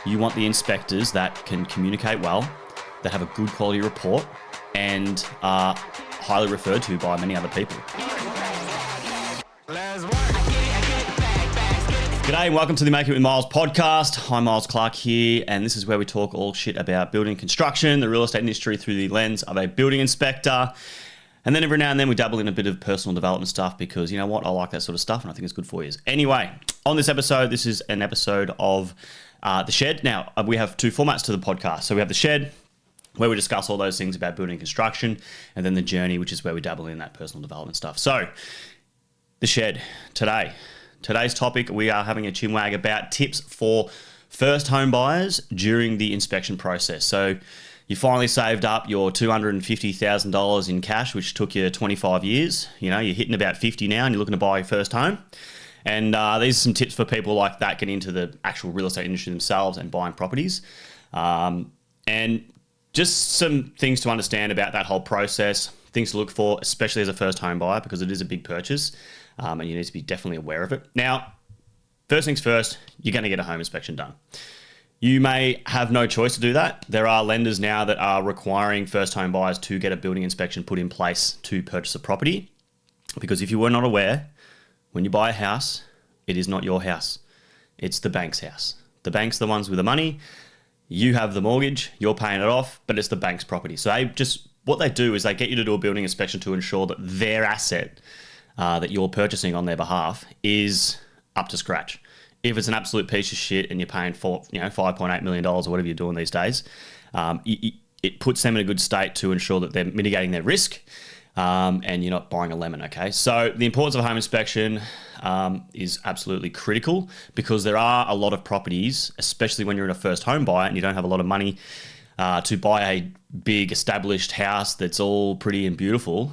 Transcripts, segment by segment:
You want the inspectors that can communicate well, that have a good quality report, and are highly referred to by many other people. G'day and welcome to the Make It With Myles podcast. I'm Myles Clark here, and this is where we talk all shit about building construction, the real estate industry through the lens of a building inspector. And then every now and then we dabble in a bit of personal development stuff because, you know what, I like that sort of stuff and I think it's good for you. Anyway, on this episode, this is an episode of The Shed. Now, we have two formats to the podcast. So we have The Shed, where we discuss all those things about building construction, and then The Journey, which is where we dabble in that personal development stuff. So, The Shed, Today's topic, we are having a chinwag about tips for first home buyers during the inspection process. So you finally saved up your $250,000 in cash, which took you 25 years. You know, you're hitting about 50 now and you're looking to buy your first home. And these are some tips for people like that getting into the actual real estate industry themselves and buying properties. And just some things to understand about that whole process, things to look for, especially as a first home buyer, because it is a big purchase. And you need to be definitely aware of it. Now, first things first, you're going to get a home inspection done. You may have no choice to do that. There are lenders now that are requiring first home buyers to get a building inspection put in place to purchase a property. Because if you were not aware, when you buy a house, it is not your house. It's the bank's house. The bank's the ones with the money. You have the mortgage, you're paying it off, but it's the bank's property. So what they do is they get you to do a building inspection to ensure that their asset that you're purchasing on their behalf is up to scratch. If it's an absolute piece of shit and you're paying for $5.8 million or whatever you're doing these days, it puts them in a good state to ensure that they're mitigating their risk and you're not buying a lemon, okay? So the importance of a home inspection is absolutely critical because there are a lot of properties, especially when you're in a first home buyer and you don't have a lot of money to buy a big established house that's all pretty and beautiful.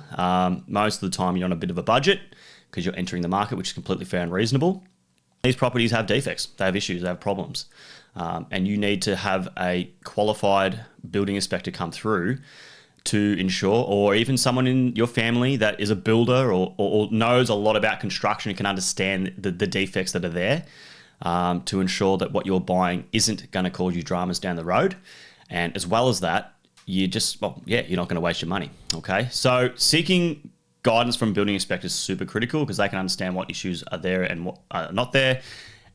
Most of the time you're on a bit of a budget because you're entering the market, which is completely fair and reasonable. These properties have defects, they have issues, they have problems. And you need to have a qualified building inspector come through to ensure, or even someone in your family that is a builder or knows a lot about construction and can understand the defects that are there to ensure that what you're buying isn't going to cause you dramas down the road. And as well as that, you're not going to waste your money, okay? So seeking guidance from building inspectors is super critical because they can understand what issues are there and what are not there.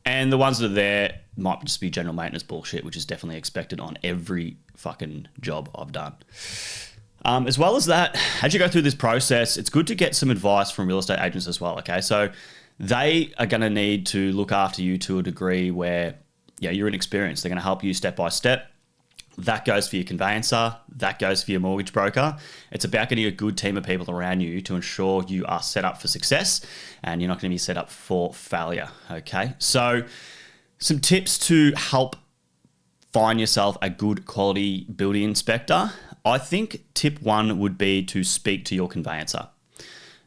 And the ones that are there might just be general maintenance bullshit, which is definitely expected on every fucking job I've done. As well as that, as you go through this process, it's good to get some advice from real estate agents as well, okay? So they are going to need to look after you to a degree where, you're inexperienced. They're going to help you step by step. That goes for your conveyancer. That goes for your mortgage broker. It's about getting a good team of people around you to ensure you are set up for success and you're not going to be set up for failure, okay? So some tips to help find yourself a good quality building inspector. I think tip one would be to speak to your conveyancer.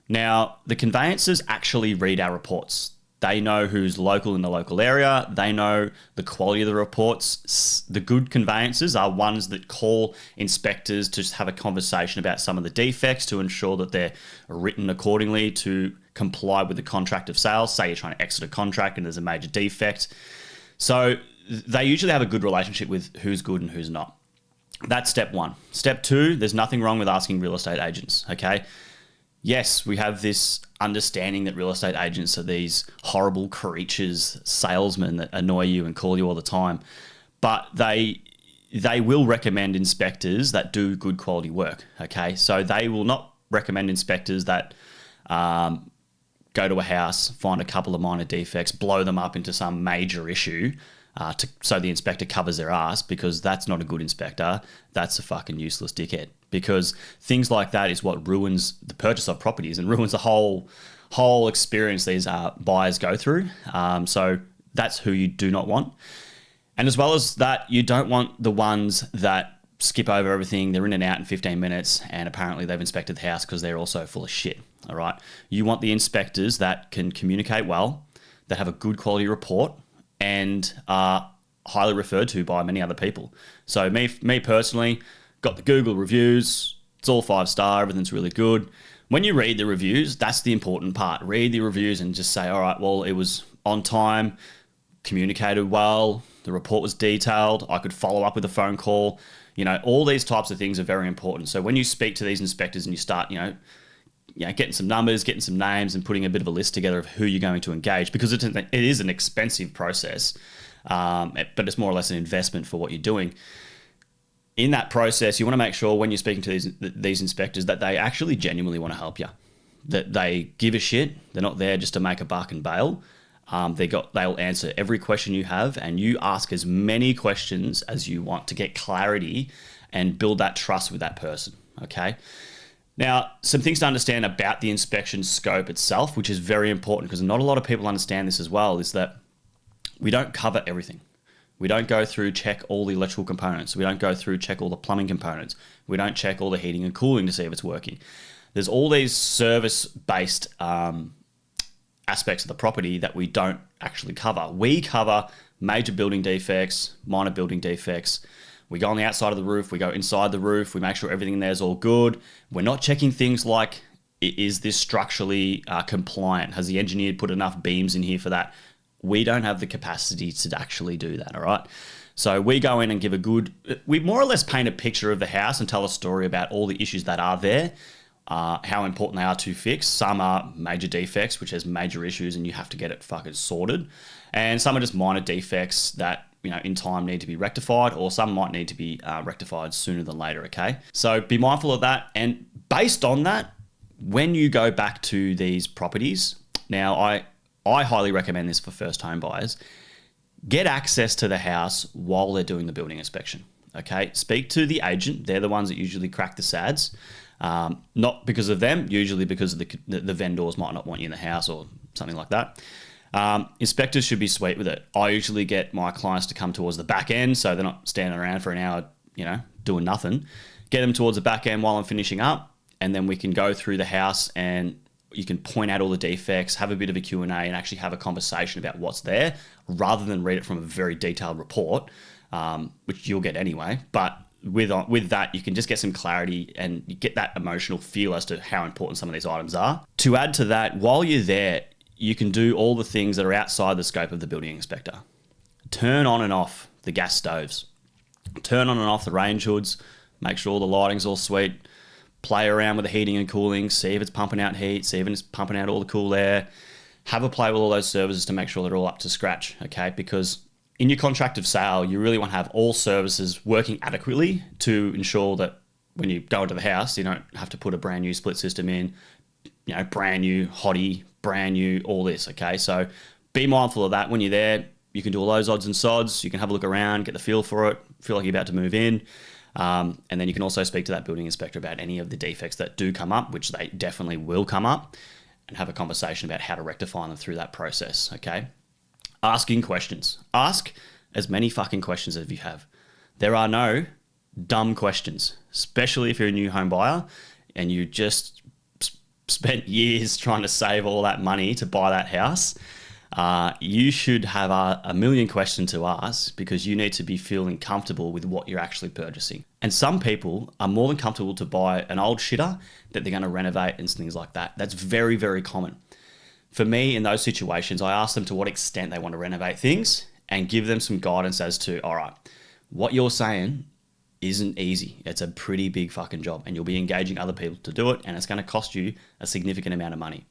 Now, the conveyancers actually read our reports. They know who's local in the local area. They know the quality of the reports. The good conveyancers are ones that call inspectors to just have a conversation about some of the defects to ensure that they're written accordingly to comply with the contract of sales. Say you're trying to exit a contract and there's a major defect. So they usually have a good relationship with who's good and who's not. That's step one. Step two, there's nothing wrong with asking real estate agents, okay? Yes, we have this understanding that real estate agents are these horrible creatures, salesmen that annoy you and call you all the time, but they will recommend inspectors that do good quality work, okay? So they will not recommend inspectors that go to a house, find a couple of minor defects, blow them up into some major issue, so the inspector covers their ass, because that's not a good inspector. That's a fucking useless dickhead, because things like that is what ruins the purchase of properties and ruins the whole experience these buyers go through. So that's who you do not want. And as well as that, you don't want the ones that skip over everything. They're in and out in 15 minutes and apparently they've inspected the house because they're also full of shit. All right. You want the inspectors that can communicate well, that have a good quality report, and are highly referred to by many other people. So me personally, got the Google reviews. It's all 5-star. Everything's really good. When you read the reviews, that's the important part. Read the reviews and just say, all right, well, it was on time, communicated well, the report was detailed, I could follow up with a phone call. All these types of things are very important. So when you speak to these inspectors and you start, getting some numbers, getting some names, and putting a bit of a list together of who you're going to engage, because it is an expensive process, but it's more or less an investment for what you're doing. In that process, you want to make sure when you're speaking to these inspectors that they actually genuinely want to help you, that they give a shit. They're not there just to make a buck and bail. They'll answer every question you have, and you ask as many questions as you want to get clarity and build that trust with that person. Okay. Now, some things to understand about the inspection scope itself, which is very important because not a lot of people understand this as well, is that we don't cover everything. We don't go through, check all the electrical components. We don't go through, check all the plumbing components. We don't check all the heating and cooling to see if it's working. There's all these service-based aspects of the property that we don't actually cover. We cover major building defects, minor building defects. We go on the outside of the roof, we go inside the roof, we make sure everything in there is all good. We're not checking things like, is this structurally compliant? Has the engineer put enough beams in here for that? We don't have the capacity to actually do that, all right? So we go in and we more or less paint a picture of the house and tell a story about all the issues that are there, how important they are to fix. Some are major defects, which has major issues and you have to get it fucking sorted. And some are just minor defects that, in time need to be rectified, or some might need to be rectified sooner than later, okay? So be mindful of that. And based on that, when you go back to these properties, now I highly recommend this for first home buyers, get access to the house while they're doing the building inspection, okay? Speak to the agent. They're the ones that usually crack the SADs. Not because of them, usually because of the vendors might not want you in the house or something like that. Inspectors should be sweet with it. I usually get my clients to come towards the back end so they're not standing around for an hour, doing nothing. Get them towards the back end while I'm finishing up, and then we can go through the house and you can point out all the defects, have a bit of a Q&A, and actually have a conversation about what's there rather than read it from a very detailed report, which you'll get anyway. But with that, you can just get some clarity and you get that emotional feel as to how important some of these items are. To add to that, while you're there, you can do all the things that are outside the scope of the building inspector. Turn on and off the gas stoves. Turn on and off the range hoods. Make sure all the lighting's all sweet. Play around with the heating and cooling. See if it's pumping out heat. See if it's pumping out all the cool air. Have a play with all those services to make sure they're all up to scratch, okay? Because in your contract of sale, you really want to have all services working adequately to ensure that when you go into the house, you don't have to put a brand new split system in, brand new hottie, brand new, all this, okay? So be mindful of that when you're there. You can do all those odds and sods. You can have a look around, get the feel for it, feel like you're about to move in. And then you can also speak to that building inspector about any of the defects that do come up, which they definitely will come up, and have a conversation about how to rectify them through that process, okay? Asking questions. Ask as many fucking questions as you have. There are no dumb questions, especially if you're a new home buyer and you just spent years trying to save all that money to buy that house. You should have a million questions to ask because you need to be feeling comfortable with what you're actually purchasing. And some people are more than comfortable to buy an old shitter that they're going to renovate and things like that. That's very, very common. For me, in those situations, I ask them to what extent they want to renovate things and give them some guidance as to, all right, what you're saying isn't easy. It's a pretty big fucking job and you'll be engaging other people to do it and it's going to cost you a significant amount of money.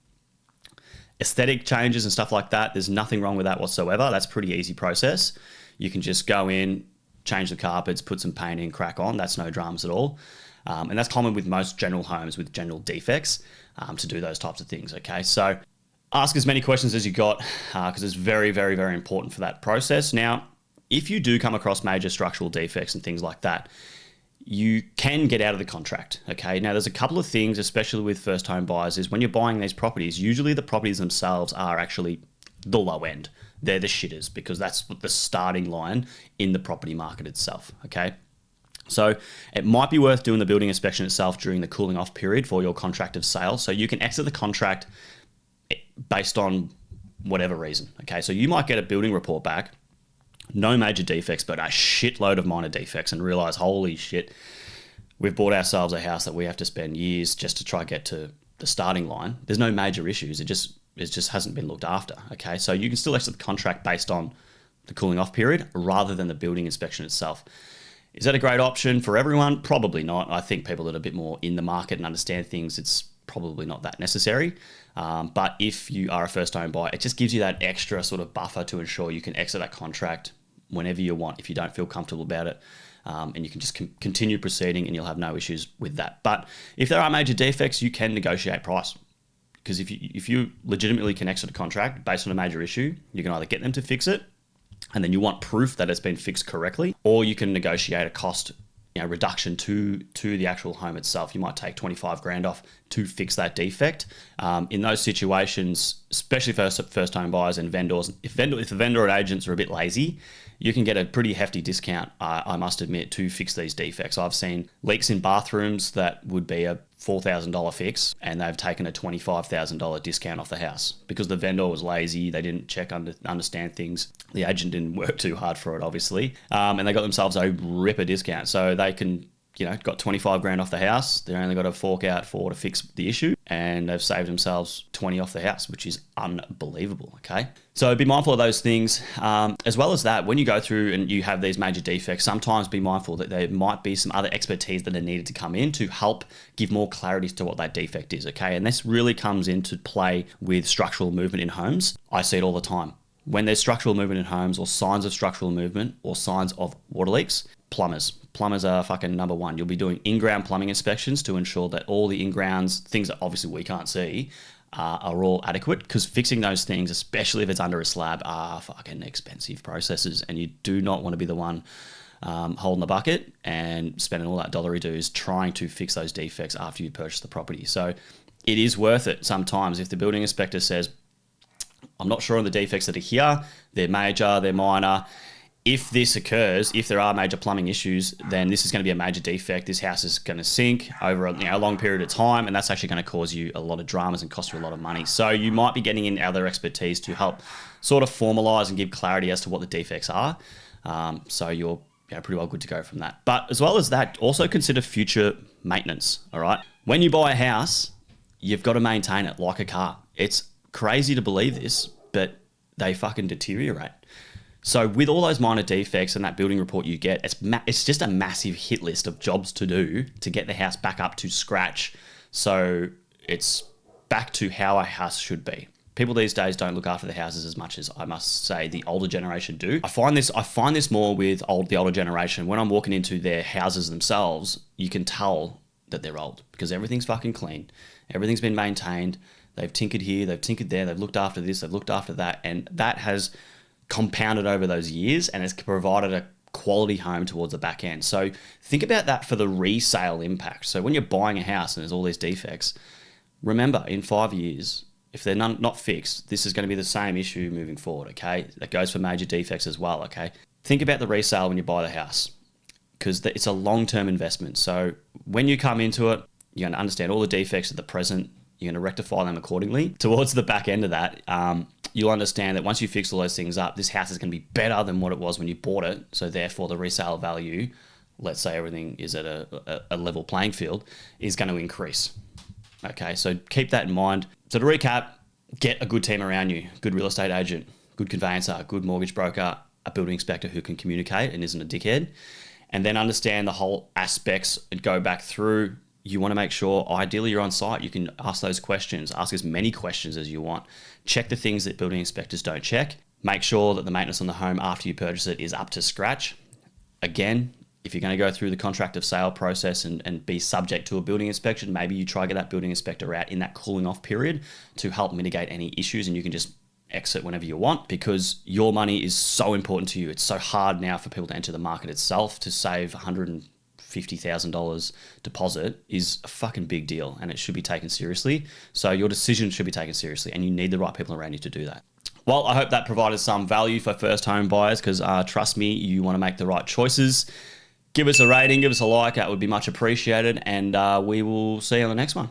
Aesthetic changes and stuff like that, there's nothing wrong with that whatsoever. That's a pretty easy process. You can just go in, change the carpets, put some paint in, crack on. That's no dramas at all. And that's common with most general homes with general defects to do those types of things, okay? So ask as many questions as you got because it's very, very, very important for that process. Now, if you do come across major structural defects and things like that, you can get out of the contract, okay? Now, there's a couple of things, especially with first home buyers, is when you're buying these properties, usually the properties themselves are actually the low end. They're the shitters because that's the starting line in the property market itself, okay? So it might be worth doing the building inspection itself during the cooling off period for your contract of sale so you can exit the contract based on whatever reason, okay? So you might get a building report back, no major defects, but a shitload of minor defects and realize, holy shit, we've bought ourselves a house that we have to spend years just to try and get to the starting line. There's no major issues. It just hasn't been looked after, okay? So you can still exit the contract based on the cooling off period rather than the building inspection itself. Is that a great option for everyone? Probably not. I think people that are a bit more in the market and understand things, it's probably not that necessary. But if you are a first home buyer, it just gives you that extra sort of buffer to ensure you can exit that contract whenever you want if you don't feel comfortable about it. And you can just continue proceeding and you'll have no issues with that. But if there are major defects, you can negotiate price. Because if you legitimately can exit a contract based on a major issue, you can either get them to fix it, and then you want proof that it's been fixed correctly, or you can negotiate a cost reduction to the actual home itself. You might take 25 grand off to fix that defect. In those situations, especially for first home buyers and vendors, if the vendor and agents are a bit lazy, you can get a pretty hefty discount, I must admit, to fix these defects. I've seen leaks in bathrooms that would be a $4,000 fix, and they've taken a $25,000 discount off the house because the vendor was lazy. They didn't understand things. The agent didn't work too hard for it, obviously, and they got themselves a ripper discount. So they can, got 25 grand off the house. They only got to fork out to fix the issue, and they've saved themselves 20 off the house, which is unbelievable. Okay. So be mindful of those things. As well as that, when you go through and you have these major defects, sometimes be mindful that there might be some other expertise that are needed to come in to help give more clarity to what that defect is. Okay. And this really comes into play with structural movement in homes. I see it all the time. When there's structural movement in homes or signs of structural movement or signs of water leaks, plumbers are fucking number one. You'll be doing in-ground plumbing inspections to ensure that all the in-grounds, things that obviously we can't see, are all adequate, because fixing those things, especially if it's under a slab, are fucking expensive processes, and you do not want to be the one holding the bucket and spending all that dollary dues trying to fix those defects after you purchase the property. So it is worth it sometimes if the building inspector says, I'm not sure on the defects that are here, they're major, they're minor. If this occurs, if there are major plumbing issues, then this is going to be a major defect. This house is going to sink over a long period of time, and that's actually going to cause you a lot of dramas and cost you a lot of money. So you might be getting in other expertise to help sort of formalize and give clarity as to what the defects are. So you're pretty well good to go from that. But as well as that, also consider future maintenance, all right? When you buy a house, you've got to maintain it like a car. It's crazy to believe this, but they fucking deteriorate. So with all those minor defects and that building report you get, it's just a massive hit list of jobs to do to get the house back up to scratch. So it's back to how a house should be. People these days don't look after the houses as much as, I must say, the older generation do. I find this more with the older generation. When I'm walking into their houses themselves, you can tell that they're old because everything's fucking clean. Everything's been maintained. They've tinkered here, they've tinkered there, they've looked after this, they've looked after that, and that has compounded over those years and has provided a quality home towards the back end. So think about that for the resale impact. So when you're buying a house and there's all these defects, remember in 5 years, if they're not fixed, this is going to be the same issue moving forward, okay? That goes for major defects as well, okay? Think about the resale when you buy the house because it's a long-term investment. So when you come into it, you're going to understand all the defects at the present. You're going to rectify them accordingly. Towards the back end of that, you'll understand that once you fix all those things up, this house is going to be better than what it was when you bought it. So therefore, the resale value, let's say everything is at a level playing field, is going to increase. Okay, so keep that in mind. So to recap, get a good team around you, good real estate agent, good conveyancer, good mortgage broker, a building inspector who can communicate and isn't a dickhead, and then understand the whole aspects and go back through. You want to make sure, ideally, you're on site. You can ask those questions, ask as many questions as you want. Check the things that building inspectors don't check. Make sure that the maintenance on the home after you purchase it is up to scratch. Again, if you're going to go through the contract of sale process and be subject to a building inspection, maybe you try to get that building inspector out in that cooling off period to help mitigate any issues, and you can just exit whenever you want because your money is so important to you. It's so hard now for people to enter the market itself. To save $150,000 deposit is a fucking big deal, and it should be taken seriously. So your decision should be taken seriously, and you need the right people around you to do that. Well, I hope that provided some value for first home buyers because trust me, you want to make the right choices. Give us a rating, give us a like, that would be much appreciated, and we will see you on the next one.